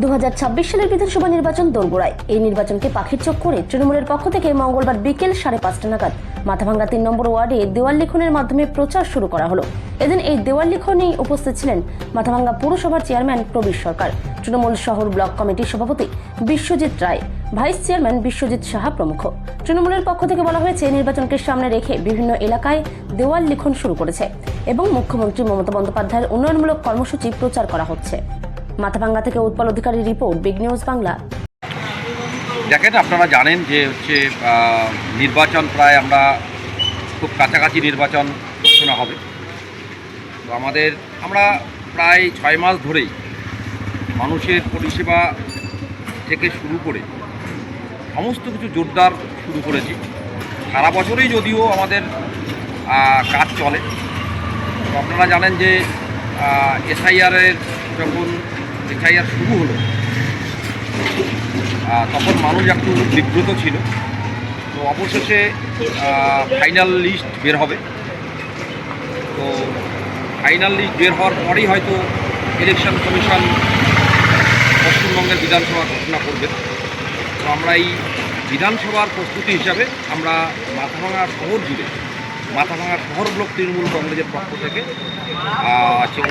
2026 সালের বিধানসভা নির্বাচন দোরগোড়ায়। এই নির্বাচনকে পাখির চোখ করে তৃণমূলের পক্ষ থেকে মঙ্গলবার বিকেল 5:30 নাগাদ মাথাভাঙ্গা 3 নম্বর ওয়ার্ডে দেওয়াল লিখনের মাধ্যমে প্রচার শুরু করা হলো। এদিন এই দেওয়াল লিখনেই উপস্থিত ছিলেন মাথাভাঙ্গা পুরসভার চেয়ারম্যান প্রবীর সরকার, তৃণমূল শহর ব্লক কমিটির সভাপতি বিশ্বজিৎ রায়, ভাইস চেয়ারম্যান বিশ্বজিৎ সাহা প্রমুখ। তৃণমূলের পক্ষ থেকে বলা হয়েছে, নির্বাচনকে সামনে রেখে বিভিন্ন এলাকায় দেওয়াল লিখন শুরু করেছে এবং মুখ্যমন্ত্রী মমতা বন্দ্যোপাধ্যায়ের উন্নয়নমূলক কর্মসূচি প্রচার করা হচ্ছে। মাথাভাঙ্গা থেকে উৎপল অধিকারী রিপোর্ট, বিগ নিউজ বাংলা। দেখেন, আপনারা জানেন যে নির্বাচন প্রায় আমরা খুব কাছাকাছি নির্বাচন ঘোষণা হবে। তো আমরা প্রায় 6 মাস ধরেই মানুষের পরিষেবা থেকে শুরু করে সমস্ত কিছু জোরদার শুরু করেছি। সারা বছরই যদিও আমাদের কাজ চলে। তো আপনারা জানেন যে যখন এসআইআর শুরু হলো তখন মানুষ একটু বিব্রত ছিল। তো অবশেষে ফাইনাল লিস্ট বের হবে। তো ফাইনাল লিস্ট বের হওয়ার পরেই হয়তো ইলেকশন কমিশন পশ্চিমবঙ্গের বিধানসভা ঘোষণা করবে। তো আমরা এই বিধানসভার প্রস্তুতি হিসাবে আমরা মাথাভাঙ্গা শহর জুড়ে, মাথাভাঙ্গা শহর ব্লক তৃণমূল কংগ্রেসের পক্ষ থেকে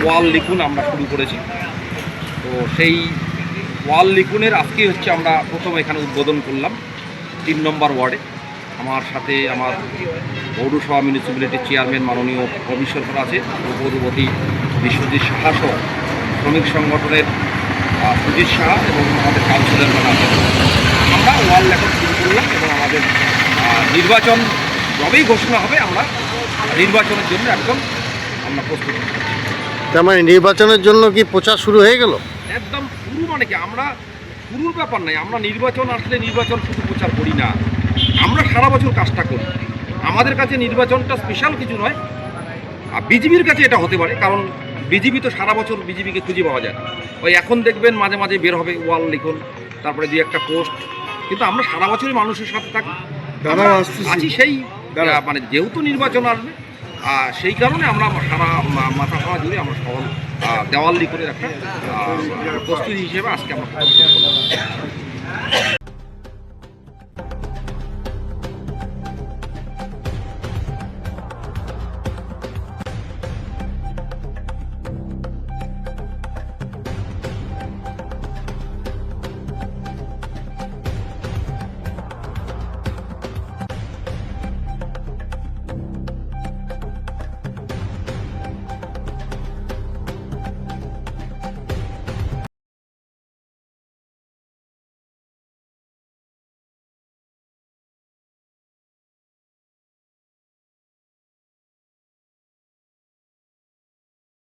ওয়াল লিখন আমরা শুরু করেছি। তো সেই ওয়াল লিখনের আজকে আমরা প্রথম এখানে উদ্বোধন করলাম 3 নম্বর ওয়ার্ডে। আমার সাথে আমার পৌরসভা মিউনিসিপ্যালিটির চেয়ারম্যান মাননীয় প্রবীর সরকার আছে, উপপৌরপতি বিশ্বজিৎ সাহা সহ শ্রমিক সংগঠনের সুজিত সাহা এবং আমাদের কাউন্সিলররা আছে। আমরা ওয়াল লেখন শুরু করলাম এবং আমাদের নির্বাচন যবেই ঘোষণা হবে আমরা নির্বাচনের জন্য আমরা প্রস্তুত। তার মানে নির্বাচনের জন্য কি প্রচার শুরু হয়ে গেল? একদম শুরু মানে কি, আমরা শুরুর ব্যাপার নাই। আমরা নির্বাচন আসলে নির্বাচন শুধু প্রচার করি না, আমরা সারা বছর কাজটা করি। আমাদের কাছে নির্বাচনটা স্পেশাল কিছু নয়। বিজেপির কাছে এটা হতে পারে, কারণ বিজেপি তো সারা বছর বিজেপিকে খুঁজে পাওয়া যায় না। ওই এখন দেখবেন মাঝে মাঝে বের হবে ওয়াল লিখন, তারপরে 2-1টা পোস্ট, কিন্তু আমরা সারা বছরই মানুষের সাথে থাকি আছি। সেই মানে যেহেতু নির্বাচন আসবে সেই কারণে আমরা সারা মাথাভাঙ্গা জুড়ে আমরা সহল দেওয়াল লিখনের একটা প্রস্তুতি হিসেবে আজকে আমরা